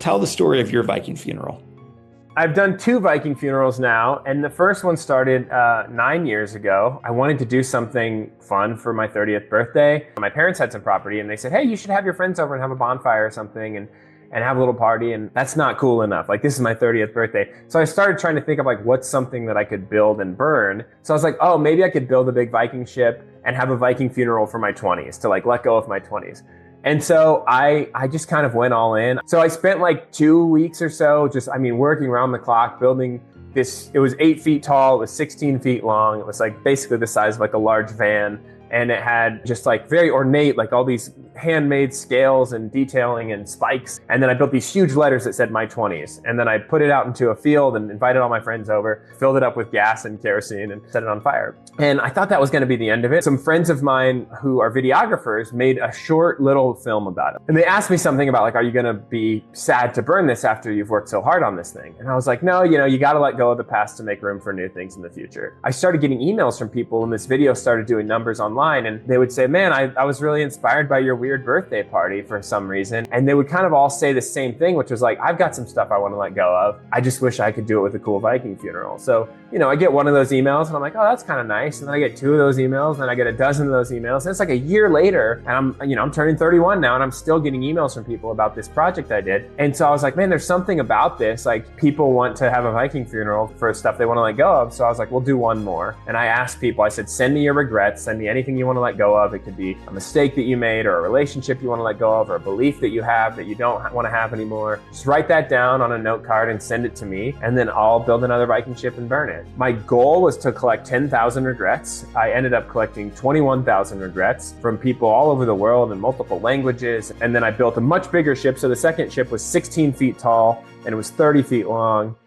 Tell the story of your Viking funeral. I've done 2 Viking funerals now, and the first one started 9 years ago. I wanted to do something fun for my 30th birthday. My parents had some property, and they said, hey, you should have your friends over and have a bonfire or something and have a little party, and that's not cool enough. Like, this is my 30th birthday. So I started trying to think of like, what's something that I could build and burn. So I was like, oh, maybe I could build a big Viking ship and have a Viking funeral for my 20s to like let go of my 20s. And so I just kind of went all in. So I spent like 2 weeks or so working around the clock building this. It was 8 feet tall, it was 16 feet long. It was like basically the size of like a large van. And it had just like very ornate, like all these handmade scales and detailing and spikes. And then I built these huge letters that said my 20s. And then I put it out into a field and invited all my friends over, filled it up with gas and kerosene and set it on fire. And I thought that was gonna be the end of it. Some friends of mine who are videographers made a short little film about it. And they asked me something about like, are you gonna be sad to burn this after you've worked so hard on this thing? And I was like, no, you gotta let go of the past to make room for new things in the future. I started getting emails from people and this video started doing numbers online. And they would say, man, I was really inspired by your weird birthday party for some reason. And they would kind of all say the same thing, which was like, I've got some stuff I want to let go of. I just wish I could do it with a cool Viking funeral. So, I get one of those emails and I'm like, oh, that's kind of nice. And then I get 2 of those emails and then I get a dozen of those emails. And it's like a year later and I'm turning 31 now and I'm still getting emails from people about this project I did. And so I was like, man, there's something about this. Like, people want to have a Viking funeral for stuff they want to let go of. So I was like, we'll do one more. And I asked people, I said, send me your regrets, send me anything you want to let go of. It could be a mistake that you made or a relationship you want to let go of or a belief that you have that you don't want to have anymore. Just write that down on a note card and send it to me, and then I'll build another Viking ship and burn it. My goal was to collect 10,000 regrets. I ended up collecting 21,000 regrets from people all over the world in multiple languages. And then I built a much bigger ship. So the second ship was 16 feet tall and it was 30 feet long.